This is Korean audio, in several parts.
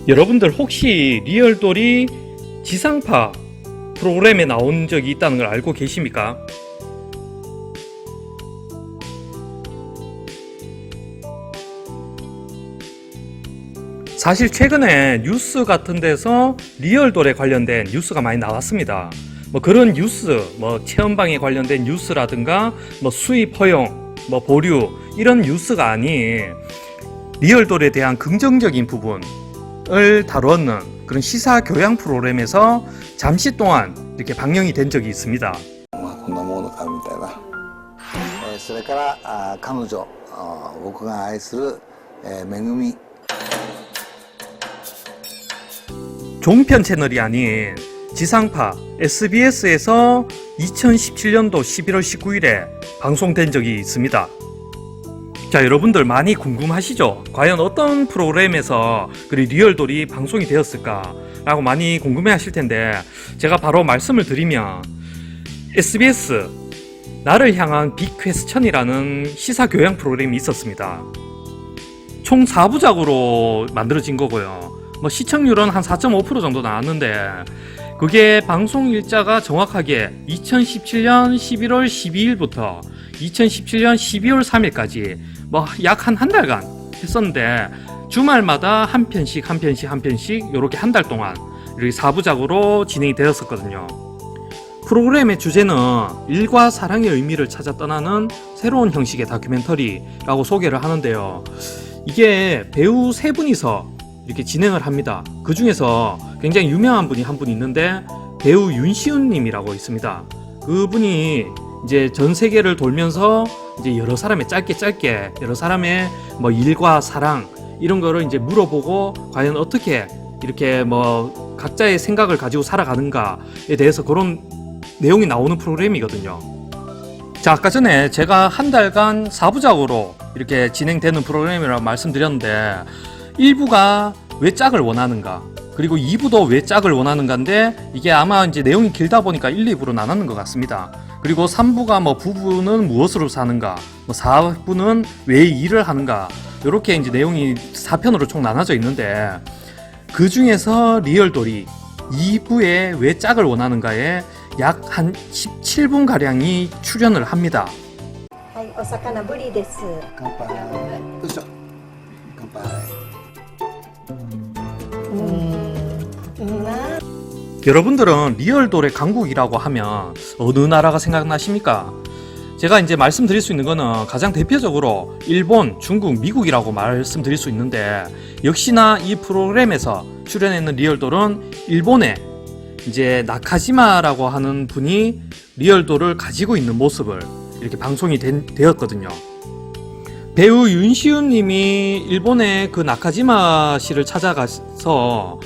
여러분들 혹시 리얼돌이 지상파 프로그램에 나온 적이 있다는 걸 알고 계십니까? 사실 최근에 뉴스 같은 데서 리얼돌에 관련된 뉴스가 많이 나왔습니다. 그런 뉴스, 체험방에 관련된 뉴스라든가 수입 허용, 보류 이런 뉴스가 아닌 리얼돌에 대한 긍정적인 부분을 다루는 그런 시사 교양 프로그램에서 잠시 동안 이렇게 방영이 된 적이 있습니다. こんなものかみたいな。それから彼女、僕が愛するめぐみ。 종편 채널이 아닌 지상파 SBS에서 2017년도 11월 19일에 방송된 적이 있습니다. 자, 여러분들 많이 궁금하시죠? 과연 어떤 프로그램에서 리얼돌이 방송이 되었을까? 라고 많이 궁금해 하실 텐데, 제가 바로 말씀을 드리면 SBS 나를 향한 빅퀘스천이라는 시사교양 프로그램이 있었습니다. 총 4부작으로 만들어진 거고요. 시청률은 한 4.5% 정도 나왔는데, 그게 방송 일자가 정확하게 2017년 11월 12일부터 2017년 12월 3일까지 약 한 달간 했었는데, 주말마다 한 편씩 이렇게 한 달 동안 이렇게 4부작으로 진행이 되었었거든요. 프로그램의 주제는 일과 사랑의 의미를 찾아 떠나는 새로운 형식의 다큐멘터리라고 소개를 하는데요. 이게 배우 세 분이서 이렇게 진행을 합니다. 그 중에서 굉장히 유명한 분이 한 분 있는데, 배우 윤시훈 님이라고 있습니다. 그분이 이제 전 세계를 돌면서 이제 여러 사람의 짧게 여러 사람의 일과 사랑 이런 거를 이제 물어보고, 과연 어떻게 이렇게 각자의 생각을 가지고 살아가는가에 대해서 그런 내용이 나오는 프로그램이거든요. 자, 아까 전에 제가 한 달간 4부작으로 이렇게 진행되는 프로그램이라고 말씀드렸는데, 1부가 왜 짝을 원하는가, 그리고 2부도 왜 짝을 원하는가인데, 이게 아마 이제 내용이 길다 보니까 1, 2부로 나누는 것 같습니다. 그리고 3부가 부부는 무엇으로 사는가, 4부는 왜 일을 하는가, 이렇게 이제 내용이 4편으로 총 나눠져 있는데, 그 중에서 리얼돌이 2부에 왜 짝을 원하는가에 약 한 17분 가량이 출연을 합니다. はい、お魚ブリです。乾杯。よいしょ。乾杯。 여러분들은 리얼돌의 강국이라고 하면 어느 나라가 생각나십니까? 제가 이제 말씀드릴 수 있는 거는 가장 대표적으로 일본, 중국, 미국이라고 말씀드릴 수 있는데, 역시나 이 프로그램에서 출연했는 리얼돌은 일본의 이제 나카지마라고 하는 분이 리얼돌을 가지고 있는 모습을 이렇게 방송이 되었거든요. 배우 윤시훈 님이 일본의 그 나카지마 씨를 찾아가서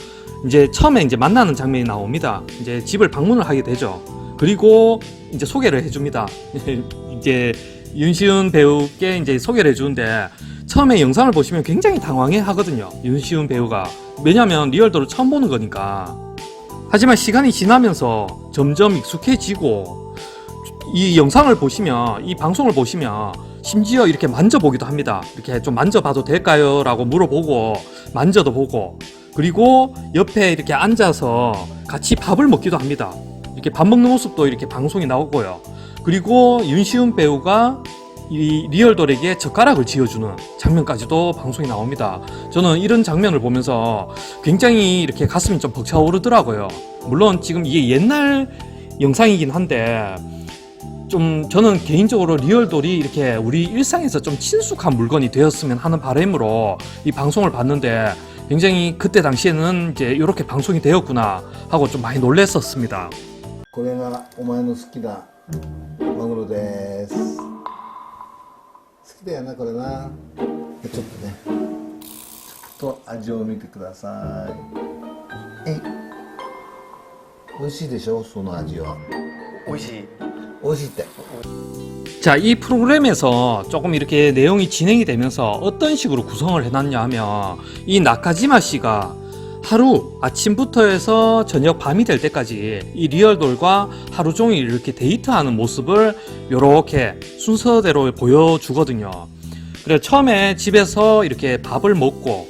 이제 처음에 이제 만나는 장면이 나옵니다. 이제 집을 방문을 하게 되죠. 그리고 이제 소개를 해줍니다. 이제 윤시훈 배우께 이제 소개를 해주는데, 처음에 영상을 보시면 굉장히 당황해 하거든요. 윤시훈 배우가. 왜냐면 리얼돌을 처음 보는 거니까. 하지만 시간이 지나면서 점점 익숙해지고, 이 영상을 보시면, 이 방송을 보시면 심지어 이렇게 만져보기도 합니다. 이렇게 좀 만져봐도 될까요? 라고 물어보고, 만져도 보고, 그리고 옆에 이렇게 앉아서 같이 밥을 먹기도 합니다. 이렇게 밥 먹는 모습도 이렇게 방송이 나오고요. 그리고 윤시훈 배우가 이 리얼돌에게 젓가락을 쥐어주는 장면까지도 방송이 나옵니다. 저는 이런 장면을 보면서 굉장히 이렇게 가슴이 좀 벅차오르더라고요. 물론 지금 이게 옛날 영상이긴 한데, 좀 저는 개인적으로 리얼돌이 이렇게 우리 일상에서 좀 친숙한 물건이 되었으면 하는 바람으로 이 방송을 봤는데, 굉장히 그때 당시에는 이제 이렇게 방송이 되었구나 하고 좀 많이 놀랐었습니다. これがお前の好きなマグロです。好きだよなこれな。ちょっとね、ちょっと味を見てください。美味しいでしょ、その味は。美味しい。美味しいって。 자, 이 프로그램에서 조금 이렇게 내용이 진행이 되면서 어떤 식으로 구성을 해놨냐 하면, 이 나카지마 씨가 하루 아침부터 해서 저녁 밤이 될 때까지 이 리얼돌과 하루 종일 이렇게 데이트하는 모습을 이렇게 순서대로 보여주거든요. 그래서 처음에 집에서 이렇게 밥을 먹고,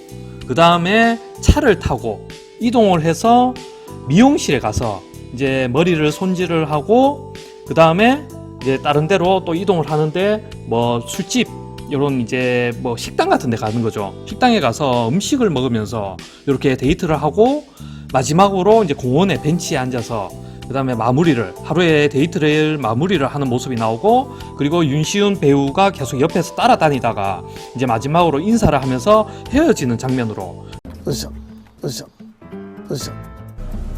그 다음에 차를 타고 이동을 해서 미용실에 가서 이제 머리를 손질을 하고 그 다음에 이제 다른 데로 또 이동을 하는데 뭐 술집 이런 이제 뭐 식당 같은 데 가는 거죠. 식당에 가서 음식을 먹으면서 이렇게 데이트를 하고 마지막으로 이제 공원에 벤치에 앉아서 그 다음에 마무리를 하루의 데이트를 마무리를 하는 모습이 나오고 그리고 윤시윤 배우가 계속 옆에서 따라다니다가 이제 마지막으로 인사를 하면서 헤어지는 장면으로 よいしょよいしょよいしょ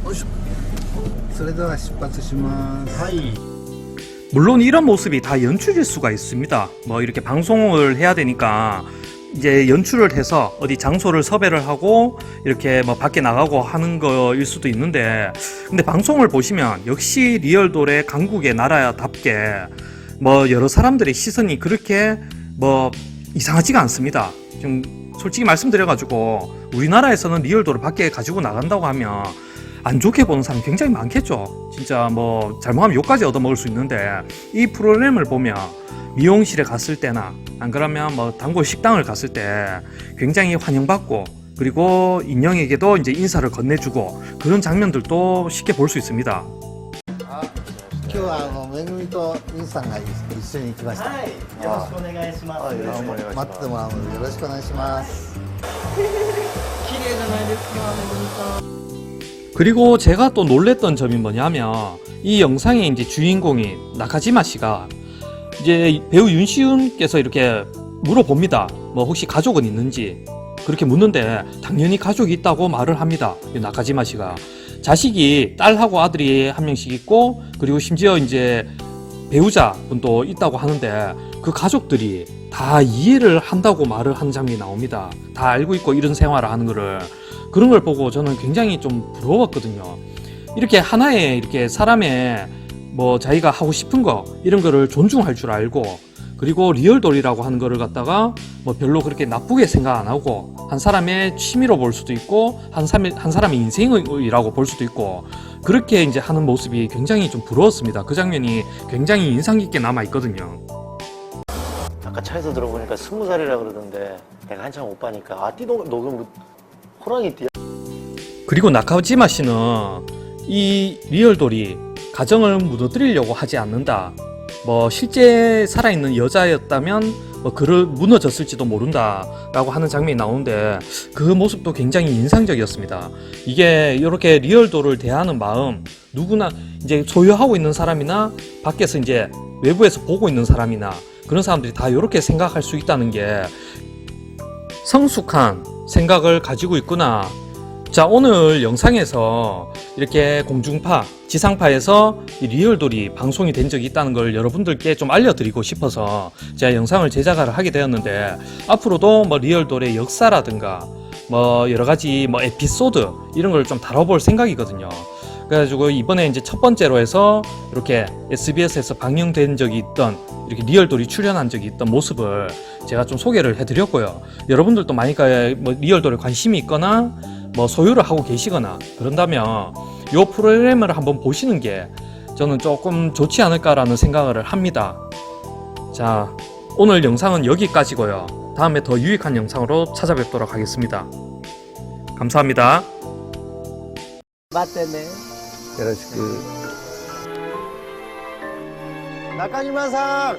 よいしょそれでは出発します 물론 이런 모습이 다 연출일 수가 있습니다. 뭐 이렇게 방송을 해야 되니까 이제 연출을 해서 어디 장소를 섭외를 하고 이렇게 뭐 밖에 나가고 하는 거일 수도 있는데 근데 방송을 보시면 역시 리얼돌의 강국의 나라답게 뭐 여러 사람들의 시선이 그렇게 뭐 이상하지가 않습니다. 좀 솔직히 말씀드려가지고 우리나라에서는 리얼돌을 밖에 가지고 나간다고 하면 안 좋게 보는 사람이 굉장히 많겠죠. 진짜 뭐 잘못하면 욕까지 얻어먹을 수 있는데 이 프로그램을 보면 미용실에 갔을 때나 안 그러면 뭐 단골 식당을 갔을 때 굉장히 환영받고 그리고 인형에게도 이제 인사를 건네주고 그런 장면들도 쉽게 볼 수 있습니다. 今日はめぐみとみんさんが一緒に行きました。はい、よろしくお願いします。はい、待ってもらうのでよろしくお願いします。 綺麗じゃないですか、めぐみさん。 그리고 제가 또 놀랬던 점이 뭐냐면 이 영상의 이제 주인공인 나카지마 씨가 이제 배우 윤시윤께서 이렇게 물어봅니다. 뭐 혹시 가족은 있는지 그렇게 묻는데 당연히 가족이 있다고 말을 합니다. 이 나카지마 씨가 자식이 딸하고 아들이 한 명씩 있고 그리고 심지어 이제 배우자분도 있다고 하는데 그 가족들이 다 이해를 한다고 말을 하는 장면이 나옵니다. 다 알고 있고 이런 생활을 하는 거를 그런 걸 보고 저는 굉장히 좀 부러웠거든요. 이렇게 하나의 이렇게 사람의 뭐 자기가 하고 싶은 거 이런 거를 존중할 줄 알고 그리고 리얼돌이라고 하는 거를 갖다가 뭐 별로 그렇게 나쁘게 생각 안 하고 한 사람의 취미로 볼 수도 있고 한 사람의 인생이라고 볼 수도 있고 그렇게 이제 하는 모습이 굉장히 좀 부러웠습니다. 그 장면이 굉장히 인상 깊게 남아 있거든요. 아까 차에서 들어보니까 20살이라 그러던데 내가 한참 오빠니까 아 띠동 너 그럼 호랑이 띠야? 그리고 나카지마 씨는 이 리얼돌이 가정을 무너뜨리려고 하지 않는다. 뭐 실제 살아있는 여자였다면 뭐 그를 무너졌을지도 모른다라고 하는 장면이 나오는데 그 모습도 굉장히 인상적이었습니다. 이게 이렇게 리얼돌을 대하는 마음 누구나 이제 소유하고 있는 사람이나 밖에서 이제 외부에서 보고 있는 사람이나 그런 사람들이 다 이렇게 생각할 수 있다는 게 성숙한 생각을 가지고 있구나. 자, 오늘 영상에서 이렇게 공중파, 지상파에서 이 리얼돌이 방송이 된 적이 있다는 걸 여러분들께 좀 알려드리고 싶어서 제가 영상을 제작을 하게 되었는데 앞으로도 뭐 리얼돌의 역사라든가 뭐 여러 가지 뭐 에피소드 이런 걸 좀 다뤄볼 생각이거든요. 그래가지고 이번에 이제 첫 번째로 해서 이렇게 SBS에서 방영된 적이 있던 이렇게 리얼돌이 출연한 적이 있던 모습을 제가 좀 소개를 해드렸고요. 여러분들도 만약에 뭐 리얼돌에 관심이 있거나 뭐 소유를 하고 계시거나 그런다면 이 프로그램을 한번 보시는 게 저는 조금 좋지 않을까라는 생각을 합니다. 자, 오늘 영상은 여기까지고요. 다음에 더 유익한 영상으로 찾아뵙도록 하겠습니다. 감사합니다. 待ってね。よろしく。中島さん。